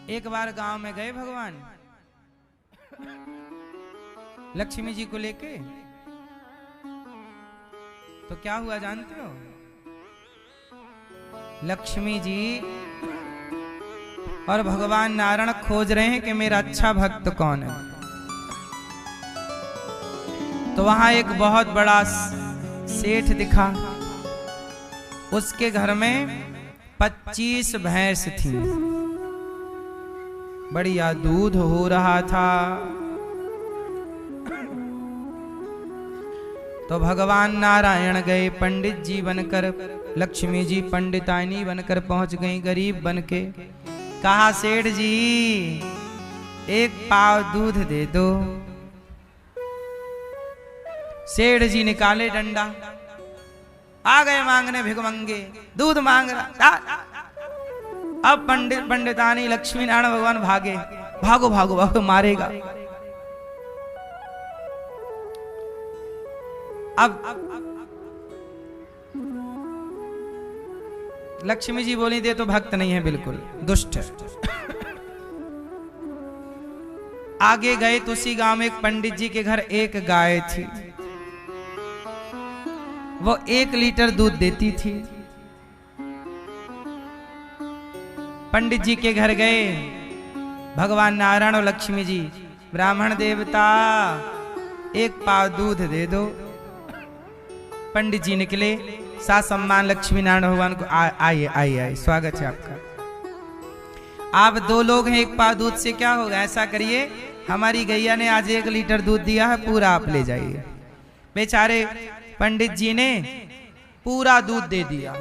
एक बार गांव में गए भगवान लक्ष्मी जी को लेके, तो क्या हुआ जानते हो? लक्ष्मी जी और भगवान नारायण खोज रहे हैं कि मेरा अच्छा भक्त कौन है। तो वहां एक बहुत बड़ा सेठ दिखा, उसके घर में 25 भैंस थी, बढ़िया दूध हो रहा था। तो भगवान नारायण गए पंडित जी बनकर, लक्ष्मी जी पंडितानी बनकर पहुंच गई गरीब बनके। कहा सेठ जी एक पाव दूध दे दो। सेठ जी निकाले डंडा, आ गए मांगने भिखमंगे, दूध मांग रहा। अब पंडितानी लक्ष्मी नारायण भगवान भागे, भागो भागो भागो मारेगा। अब लक्ष्मी जी बोली दे तो भक्त नहीं है, बिल्कुल दुष्ट है। आगे गए तो उसी गांव में एक पंडित जी के घर एक गाय थी, वो 1 लीटर दूध देती थी। पंडित जी के घर गए भगवान नारायण और लक्ष्मी जी, ब्राह्मण देवता 1 पाव दूध दे दो। पंडित जी निकले, सा सम्मान लक्ष्मी नारायण भगवान को, आइए आइए आइए, स्वागत है आपका। आप 2 लोग हैं, 1 पाव दूध से क्या होगा? ऐसा करिए, हमारी गैया ने आज 1 लीटर दूध दिया है, पूरा आप ले जाइए। बेचारे पंडित जी ने पूरा दूध दे दिया,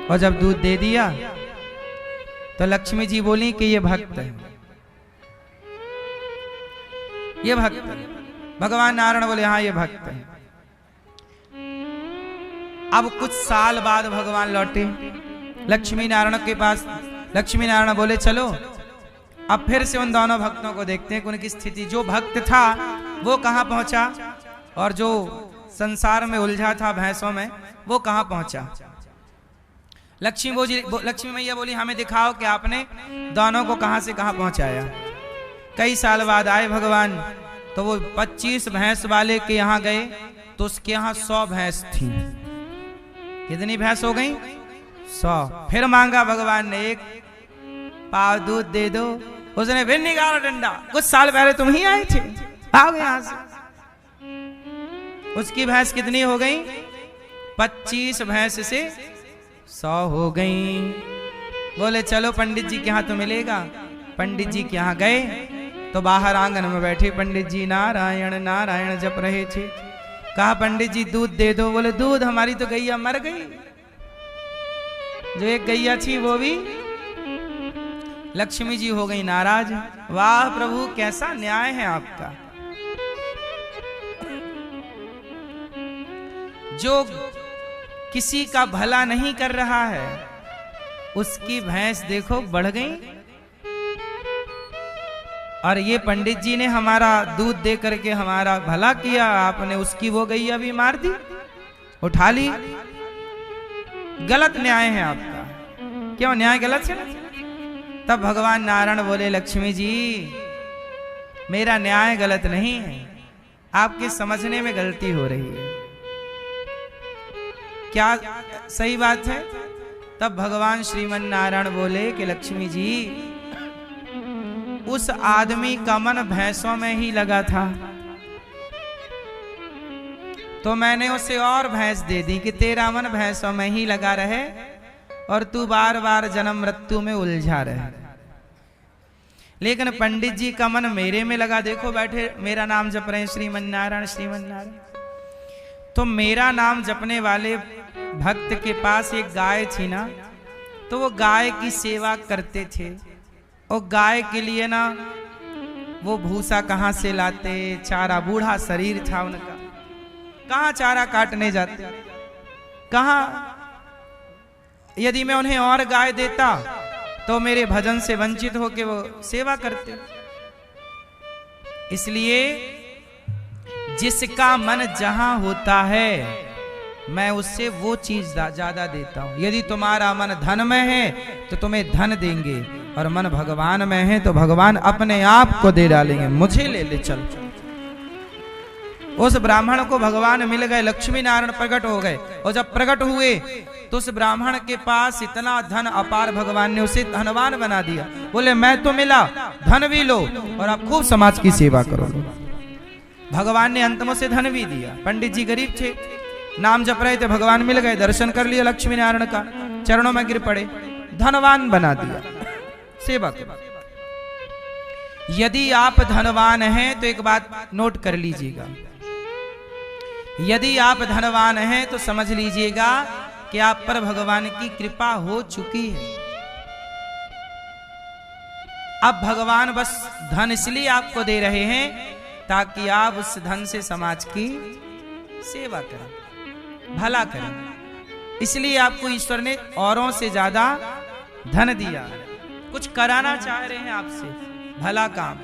और जब दूध दे दिया तो लक्ष्मी जी बोली कि ये भक्त है, ये भक्त है। भगवान नारायण बोले हाँ ये भक्त है। अब कुछ साल बाद भगवान लौटे लक्ष्मी नारायण के पास। लक्ष्मी नारायण बोले चलो अब फिर से उन दोनों भक्तों को देखते हैं कि उनकी स्थिति, जो भक्त था वो कहां पहुंचा और जो संसार में उलझा था भैंसों में वो कहां पहुंचा। लक्ष्मी मैया बोली हमें दिखाओ कि आपने दोनों को कहां से कहां पहुंचाया। कई साल बाद आए भगवान, तो वो 25 भैंस वाले के यहाँ गए तो उसके यहाँ 100 भैंस थी। कितनी भैंस हो गई? 100। फिर मांगा भगवान ने, 1 पाव दूध दे दो। उसने फिर निकाला डंडा, कुछ साल पहले तुम ही आए थे, भाग यहां से। उसकी भैंस कितनी हो गई? 25 भैंस से 100 हो गई। बोले चलो पंडित जी के यहाँ तो मिलेगा। पंडित जी के यहाँ गए तो बाहर आंगन में बैठे पंडित जी नारायण नारायण जप रहे थे। कहा पंडित जी दूध दे दो। बोले दूध, हमारी तो गैया मर गई, जो एक गैया थी वो भी। लक्ष्मी जी हो गई नाराज। वाह प्रभु कैसा न्याय है आपका। जो किसी का भला नहीं कर रहा है उसकी भैंस देखो बढ़ गई, और ये पंडित जी ने हमारा दूध दे करके हमारा भला किया, आपने उसकी वो गई अभी मार दी, उठा ली। गलत न्याय है आपका। क्यों न्याय गलत है? तब भगवान नारायण बोले लक्ष्मी जी मेरा न्याय गलत नहीं है, आपके समझने में गलती हो रही है। क्या सही बात है? तब भगवान श्रीमन नारायण बोले कि लक्ष्मी जी उस आदमी का मन भैंसों में ही लगा था, तो मैंने उसे और भैंस दे दी कि तेरा मन भैंसों में ही लगा रहे और तू बार बार जन्म मृत्यु में उलझा रहे। लेकिन पंडित जी का मन मेरे में लगा, देखो बैठे मेरा नाम जप रहे हैं श्रीमन नारायण श्रीमन नारायण। तो मेरा नाम जपने वाले भक्त के पास एक गाय थी ना, तो वो गाय की सेवा करते थे। और गाय के लिए ना वो भूसा कहाँ से लाते, चारा, बूढ़ा शरीर था उनका, कहाँ चारा काटने जाते, कहाँ। यदि मैं उन्हें और गाय देता तो मेरे भजन से वंचित होकर वो सेवा करते। इसलिए जिसका मन जहां होता है मैं उससे वो चीज ज्यादा देता हूं। यदि तुम्हारा मन धन में है तो तुम्हें धन देंगे, और मन भगवान में है तो भगवान अपने आप को दे डालेंगे। मुझे ले ले चल। उस ब्राह्मण को भगवान मिल गए, लक्ष्मी नारायण प्रकट हो गए, और जब प्रकट हुए तो उस ब्राह्मण के पास इतना धन अपार, भगवान ने उसे धनवान बना दिया। बोले मैं तो मिला, धन भी लो और आप खूब समाज की सेवा करो। भगवान ने अंत में उसे धन भी दिया। पंडित जी गरीब थे, नाम जप रहे थे, भगवान मिल गए, दर्शन कर लिया लक्ष्मी नारायण का, चरणों में गिर पड़े, धनवान बना दिया। सेवा करो। यदि आप धनवान हैं तो एक बात नोट कर लीजिएगा, यदि आप धनवान हैं तो समझ लीजिएगा कि आप पर भगवान की कृपा हो चुकी है। अब भगवान बस धन इसलिए आपको दे रहे हैं ताकि आप उस धन से समाज की सेवा करें, भला करें। इसलिए आपको ईश्वर ने औरों से ज्यादा धन दिया। कुछ कराना चाह रहे हैं आपसे, भला काम,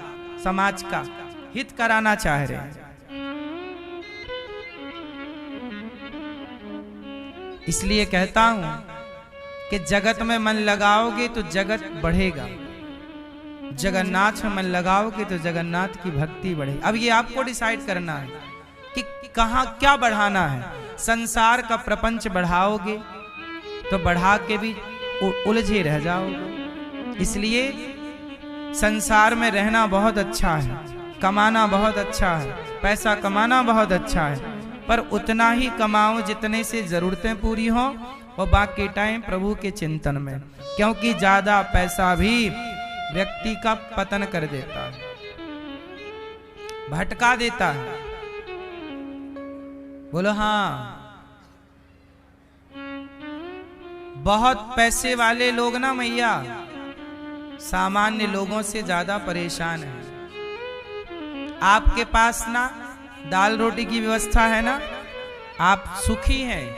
समाज का हित कराना चाह रहे हैं। इसलिए कहता हूं कि जगत में मन लगाओगे तो जगत बढ़ेगा, जगन्नाथ में मन लगाओगे तो जगन्नाथ की भक्ति बढ़ेगी। अब ये आपको डिसाइड करना है कि कहां क्या बढ़ाना है। संसार का प्रपंच बढ़ाओगे तो बढ़ा के भी उलझे रह जाओगे। इसलिए संसार में रहना बहुत अच्छा है, कमाना बहुत अच्छा है, पैसा कमाना बहुत अच्छा है, पर उतना ही कमाओ जितने से जरूरतें पूरी हों, और बाकी टाइम प्रभु के चिंतन में, क्योंकि ज्यादा पैसा भी व्यक्ति का पतन कर देता है, भटका देता है। बोलो हाँ। बहुत पैसे वाले लोग ना मैया सामान्य लोगों से ज्यादा परेशान हैं। आपके पास ना दाल रोटी की व्यवस्था है ना, आप सुखी हैं।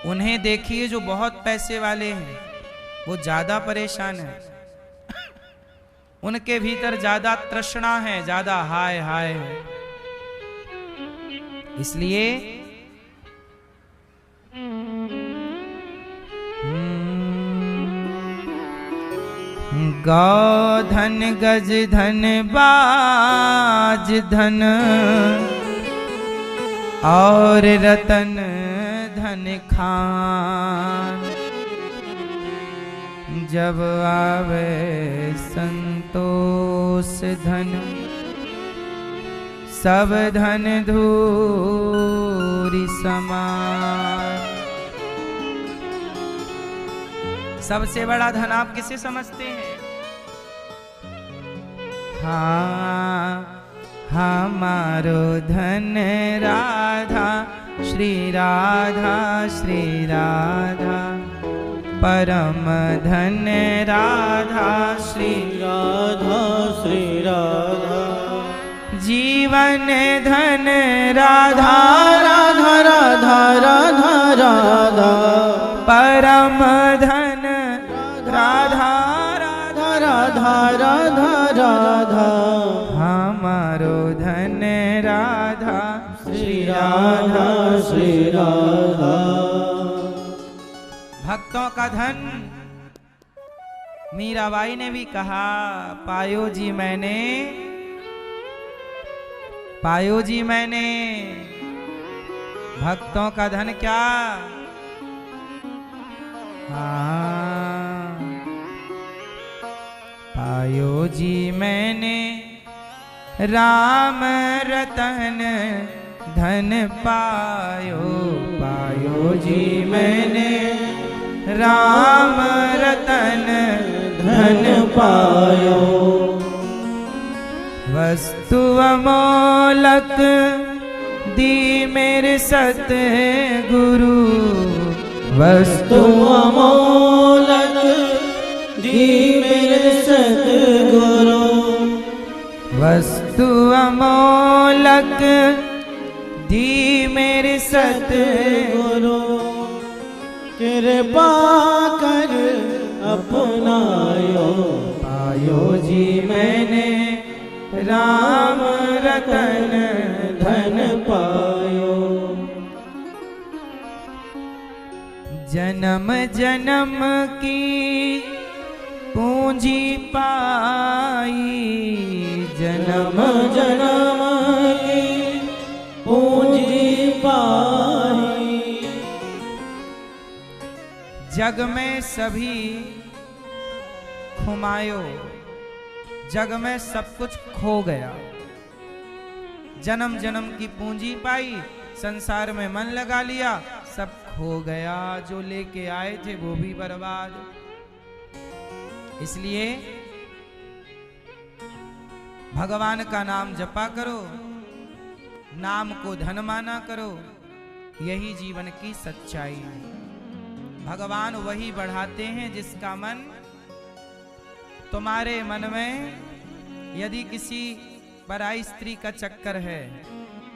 उन्हें देखिए जो बहुत पैसे वाले हैं, वो ज्यादा परेशान हैं। उनके भीतर ज्यादा तृष्णा है, ज्यादा हाय हाय है। इसलिए गौ धन गज धन बाज धन और रतन धन खान, जब आवे संतोष धन सब धन धूरी समान। सबसे बड़ा धन आप किसे समझते हैं? हाँ, हमारो धन राधा श्री राधा श्री राधा, परम धन राधा श्री राधा श्री राधा, जीवन धन राधा राधा राधा राधा राधा, परम धन राधा राधा राधा राधा राधा, हमारो धन राधा श्री राधा श्री राधा। भक्तों का धन। मीराबाई ने भी कहा, पायो जी मैंने, पायो जी मैंने। भक्तों का धन क्या? हाँ, पायो जी मैंने राम रतन धन पायो, पायो जी मैंने राम रतन धन पायो, वस्तु अमोलक दी मेरे सतगुरु, वस्तु अमोलक दी मेरे सतगुरु, वस्तु अमोलक दी मेरे सतगुरु, कृपा कर अपनायो, पायो जी मैंने राम रतन धन पायो। जन्म जन्म की पूंजी पाई, जन्म जन्म की पूंजी पाई। जग में सभी खुमायो, जग में सब कुछ खो गया। जन्म जन्म की पूंजी पाई, संसार में मन लगा लिया, सब खो गया। जो लेके आए थे वो भी बर्बाद। इसलिए भगवान का नाम जपा करो, नाम को धन माना करो, यही जीवन की सच्चाई है। भगवान वही बढ़ाते हैं जिसका मन, तुम्हारे मन में यदि किसी पराई स्त्री का चक्कर है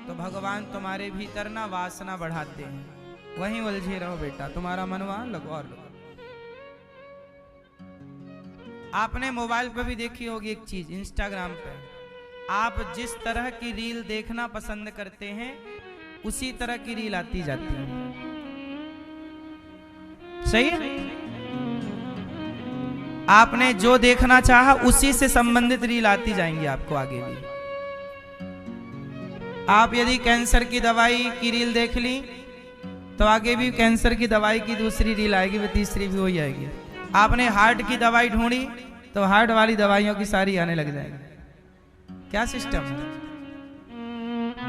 तो भगवान तुम्हारे भीतर ना वासना बढ़ाते हैं। वहीं उलझे रहो बेटा, तुम्हारा मन वहां लगो और लगो। आपने मोबाइल पे भी देखी होगी एक चीज, इंस्टाग्राम पे आप जिस तरह की रील देखना पसंद करते हैं उसी तरह की रील आती जाती है। सही है? आपने जो देखना चाहा उसी से संबंधित रील आती जाएंगी आपको आगे भी। आप यदि कैंसर की दवाई की रील देख ली तो आगे भी कैंसर की दवाई की दूसरी रील आएगी, वो तीसरी भी वही आएगी। आपने हार्ट की दवाई ढूंढी तो हार्ट वाली दवाइयों की सारी आने लग जाएगी। क्या सिस्टम है?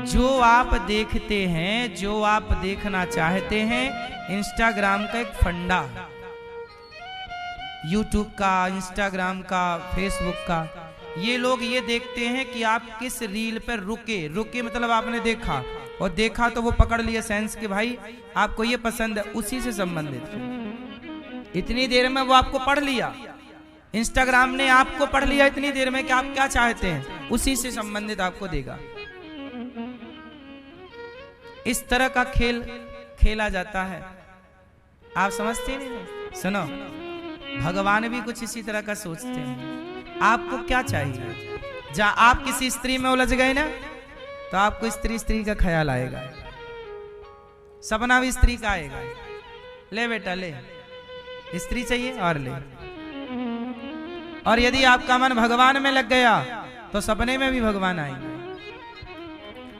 जो आप देखते हैं, जो आप देखना चाहते हैं, इंस्टाग्राम का एक फंडा, यूट्यूब का, इंस्टाग्राम का, फेसबुक का, ये लोग ये देखते हैं कि आप किस रील पर रुके मतलब आपने देखा और देखा तो वो पकड़ लिए सेंस कि भाई आपको ये पसंद है, उसी से संबंधित। इतनी देर में वो आपको पढ़ लिया, इंस्टाग्राम ने आपको पढ़ लिया इतनी देर में कि आप क्या चाहते हैं, उसी से संबंधित आपको देगा। इस तरह का खेल खेला जाता है, आप समझते नहीं? सुनो, भगवान भी कुछ इसी तरह का सोचते हैं। आपको क्या चाहिए? जहां आप किसी स्त्री में उलझ गए ना तो आपको स्त्री का ख्याल आएगा, सपना भी स्त्री का आएगा। ले बेटा ले, स्त्री चाहिए और ले। और यदि आपका मन भगवान में लग गया तो सपने में भी भगवान आएंगे।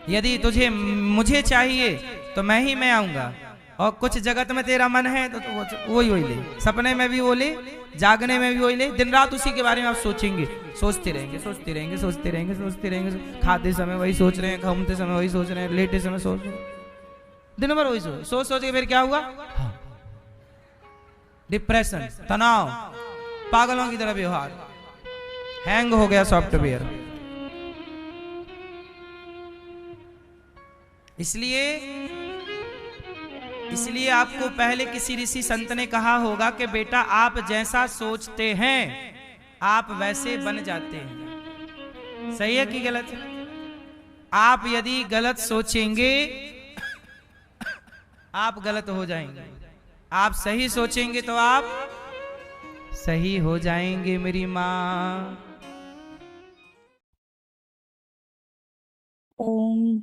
यदि तुझे मुझे चाहिए तो मैं ही मैं आऊंगा, और कुछ जगत में तेरा मन है तो वही ले, सपने में भी वो ले, जागने में भी वही ले। दिन रात उसी के बारे में आप सोचेंगे, सोचते रहेंगे, सोचते रहेंगे, सोचते रहेंगे, सोचते रहेंगे। खाते समय वही सोच रहे हैं, घूमते समय वही सोच रहे हैं, लेटे समय सोच रहे हैं, दिन भर वही सोच के फिर क्या हुआ? डिप्रेशन, तनाव, पागलों की तरह व्यवहार, हैंग हो गया सॉफ्टवेयर। इसलिए आपको पहले किसी ऋषि संत ने कहा होगा कि बेटा आप जैसा सोचते हैं आप वैसे बन जाते हैं। सही है कि गलत है? आप यदि गलत सोचेंगे आप गलत हो जाएंगे, आप सही सोचेंगे तो आप सही हो जाएंगे मेरी माँ। ओम